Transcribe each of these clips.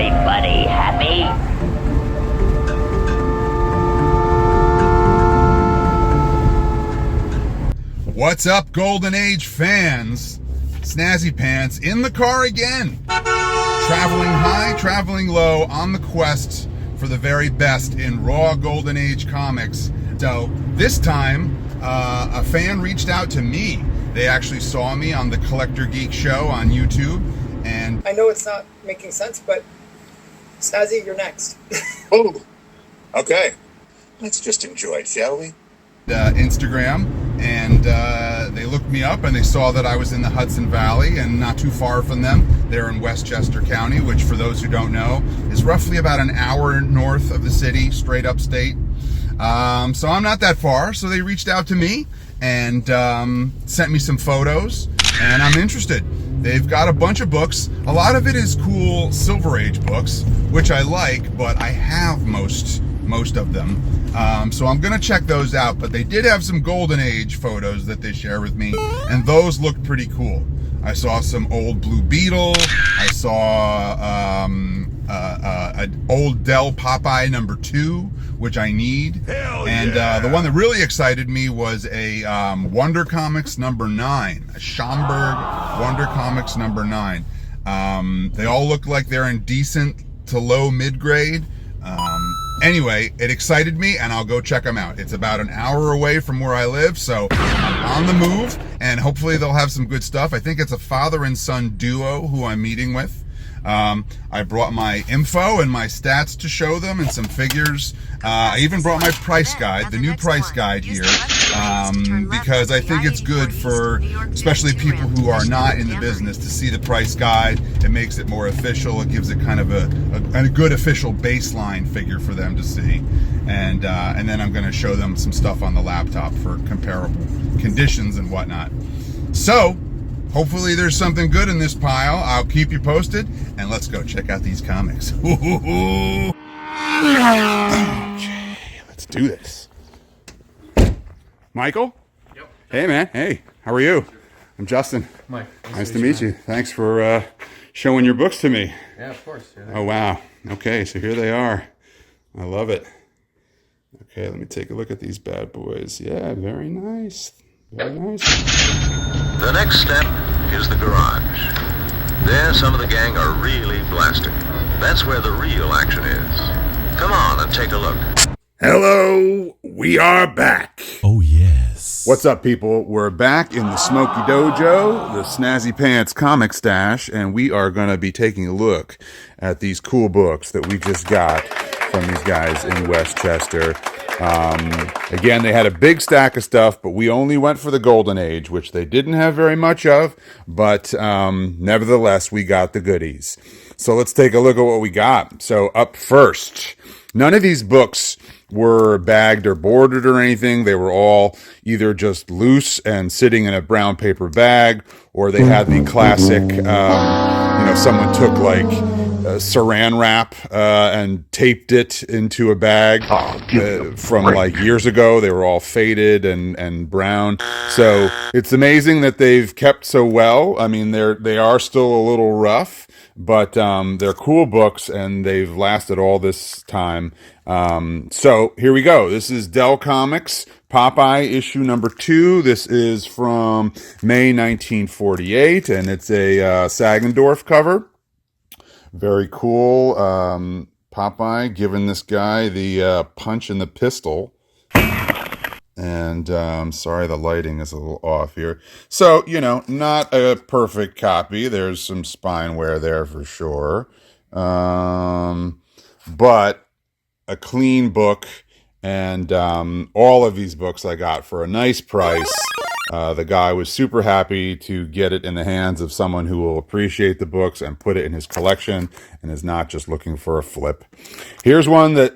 everybody happy? What's up, Golden Age fans? SnazzyPants in the car again. Traveling high, traveling low, on the quest for the very best in raw Golden Age comics. So this time, a fan reached out to me. They actually saw me on the Collector Geek show on YouTube. And I know it's not making sense, but Snazzy, you're next. Oh, okay. Let's just enjoy it, shall we? Instagram, and they looked me up and they saw that I was in the Hudson Valley and not too far from them. They're in Westchester County, which for those who don't know is roughly about an hour north of the city, straight upstate. So I'm not that far. So they reached out to me and sent me some photos, and I'm interested. They've got a bunch of books. A lot of it is cool Silver Age books, which I like, but I have most of them. So I'm gonna check those out, but they did have some Golden Age photos that they share with me, and those looked pretty cool. I saw some old Blue Beetle. I saw an old Dell Popeye #2, which I need. Hell and yeah. The one that really excited me was a Wonder Comics #9, a Schomberg Wonder Comics #9. They all look like they're in decent to low mid-grade. Anyway, it excited me, and I'll go check them out. It's about an hour away from where I live, so I'm on the move, and hopefully they'll have some good stuff. I think it's a father and son duo who I'm meeting with. I brought my info and my stats to show them, and some figures. I even brought my price guide, the new price guide here, because I think it's good for especially people who are not in the business to see the price guide. It makes it more official. It gives it kind of a good official baseline figure for them to see. And then I'm going to show them some stuff on the laptop for comparable conditions and whatnot. So hopefully there's something good in this pile. I'll keep you posted, and let's go check out these comics. Okay, let's do this. Michael? Yep. Hey, man. Hey, how are you? I'm Justin. Mike. Nice to meet you. Thanks for showing your books to me. Yeah, of course. Oh, wow. Okay, so here they are. I love it. Okay, let me take a look at these bad boys. Yeah, very nice. Very nice. The next step is the garage. There, some of the gang are really blasting. That's where the real action is. Come on and take a look. Hello, we are back. Oh, yes. What's up, people? We're back in the Smoky Dojo, the SnazzyPants comic stash, and we are going to be taking a look at these cool books that we just got from these guys in Westchester. Again, they had a big stack of stuff, but we only went for the Golden Age, which they didn't have very much of, but nevertheless, we got the goodies. So let's take a look at what we got. So up first, none of these books were bagged or bordered or anything. They were all either just loose and sitting in a brown paper bag, or they had the classic, someone took like saran wrap and taped it into a bag from like years ago. They were all faded and brown. So it's amazing that they've kept so well. I mean, they are still a little rough, but they're cool books, and they've lasted all this time. So here we go. This is Dell Comics Popeye issue #2. This is from May 1948, and it's a Sagendorf cover. Very cool. Popeye giving this guy the punch in the pistol. And sorry, the lighting is a little off here. So, not a perfect copy. There's some spine wear there for sure. But a clean book. And all of these books I got for a nice price. The guy was super happy to get it in the hands of someone who will appreciate the books and put it in his collection and is not just looking for a flip. Here's one that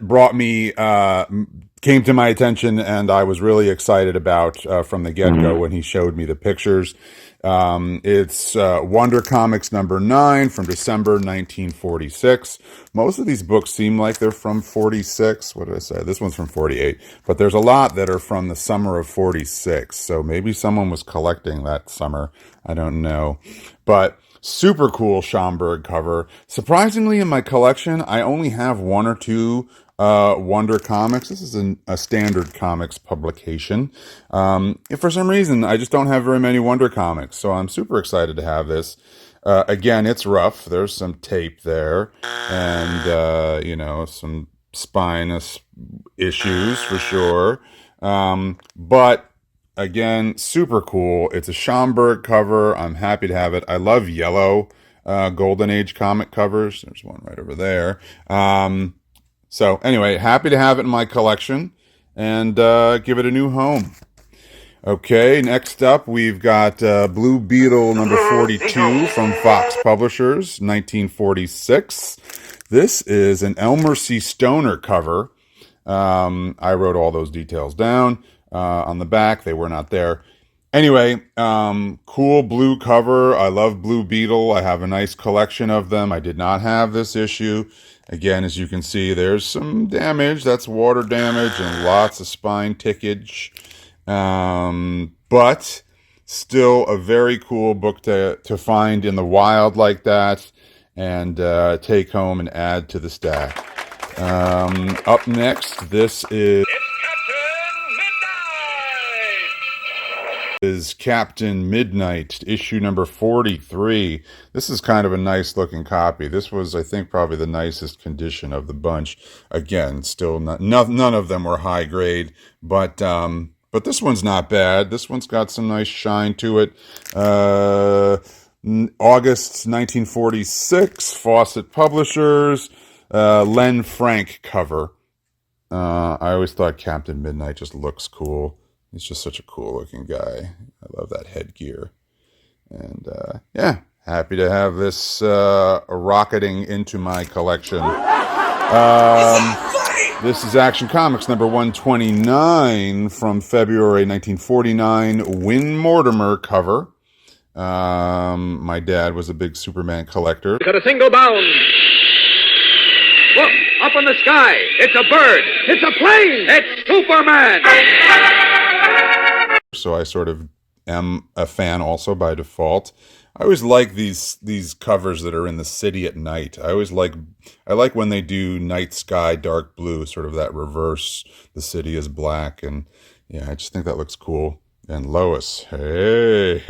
came to my attention, and I was really excited about from the get-go when he showed me the pictures. It's Wonder Comics #9 from December 1946. Most of these books seem like they're from 46. What did I say? This one's from 48. But there's a lot that are from the summer of 46. So maybe someone was collecting that summer. I don't know. But Super cool Schomberg cover. Surprisingly, in my collection, I only have one or two Wonder comics. This is a standard comics publication. If for some reason I just don't have very many Wonder comics, so I'm super excited to have this. Again, it's rough. There's some tape there, and some spinous issues for sure. But again, super cool. It's a Schomberg cover. I'm happy to have it. I love yellow Golden Age comic covers. There's one right over there. So anyway, happy to have it in my collection and give it a new home. Okay, next up we've got Blue Beetle number 42 from Fox Publishers, 1946. This is an Elmer C. Stoner cover. I wrote all those details down on the back. They were not there. Anyway, cool blue cover. I love Blue Beetle. I have a nice collection of them. I did not have this issue. Again, as you can see, there's some damage. That's water damage and lots of spine tickage. But still a very cool book to find in the wild like that and take home and add to the stack. Up next, this is Captain Midnight, issue number 43. This is kind of a nice looking copy. This was, I think, probably the nicest condition of the bunch. Again, still none of them were high grade, but this one's not bad. This one's got some nice shine to it. August 1946, Fawcett Publishers, Len Frank cover. I always thought Captain Midnight just looks cool. He's just such a cool looking guy. I love that headgear. And yeah, happy to have this rocketing into my collection. This is Action Comics number 129 from February 1949. Win Mortimer cover. My dad was a big Superman collector. Got a single bound. Look, up in the sky. It's a bird. It's a plane. It's Superman. So I sort of am a fan also by default. I always like these covers that are in the city at night. I like when they do night sky, dark blue, sort of that reverse. The city is black, and yeah, I just think that looks cool. And Lois, hey.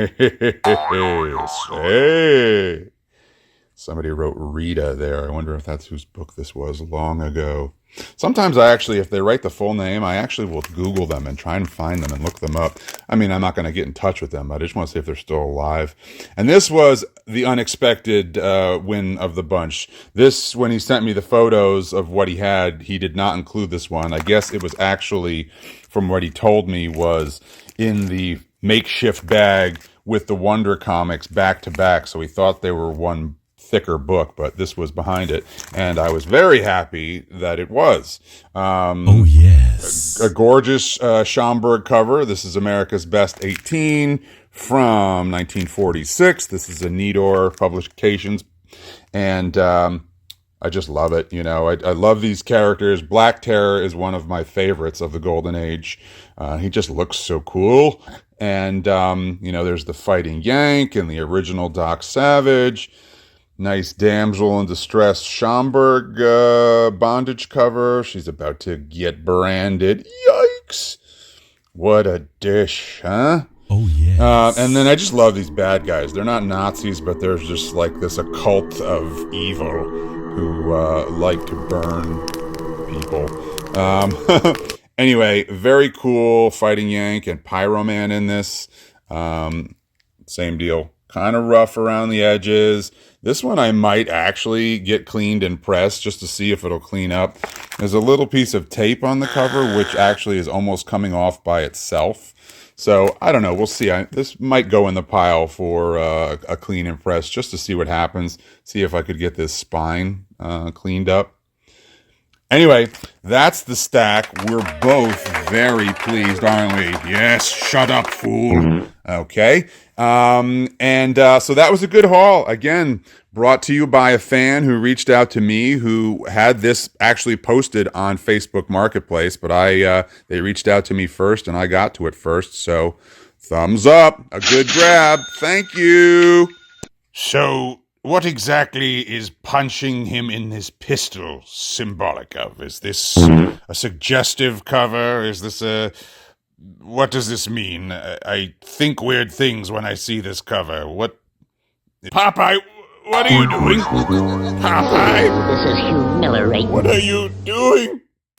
Somebody wrote Rita there. I wonder if that's whose book this was long ago. Sometimes if they write the full name, I actually will Google them and try and find them and look them up. I mean, I'm not going to get in touch with them, but I just want to see if they're still alive. And this was the unexpected win of the bunch. This, when he sent me the photos of what he had, he did not include this one. I guess it was actually, from what he told me, was in the makeshift bag with the Wonder comics back to back. So he thought they were one thicker book, but this was behind it, and I was very happy that it was. Oh yes, a gorgeous Schomberg cover. This is America's Best 18 from 1946. This is a Nidor Publications, and I just love it. You know, I love these characters. Black Terror is one of my favorites of the Golden Age. He just looks so cool, and there's the Fighting Yank and the original Doc Savage. Nice damsel in distress Schomberg bondage cover. She's about to get branded. Yikes. What a dish, huh? Oh, yes. And then I just love these bad guys. They're not Nazis, but there's just like this occult of evil who like to burn people. Anyway, very cool Fighting Yank and Pyroman in this. Same deal. Kind of rough around the edges. This one I might actually get cleaned and pressed just to see if it'll clean up. There's a little piece of tape on the cover, which actually is almost coming off by itself. So, I don't know. We'll see. This might go in the pile for a clean and press just to see what happens. See if I could get this spine cleaned up. Anyway, that's the stack. We're both very pleased, aren't we? Yes, shut up, fool. Okay. So that was a good haul. Again, brought to you by a fan who reached out to me, who had this actually posted on Facebook Marketplace, but they reached out to me first and I got to it first. So thumbs up, a good grab. Thank you. So, what exactly is punching him in his pistol symbolic of? Is this a suggestive cover? Is this a... What does this mean? I think weird things when I see this cover. What... Popeye, what are you doing? Popeye? This is humiliating. What are you doing?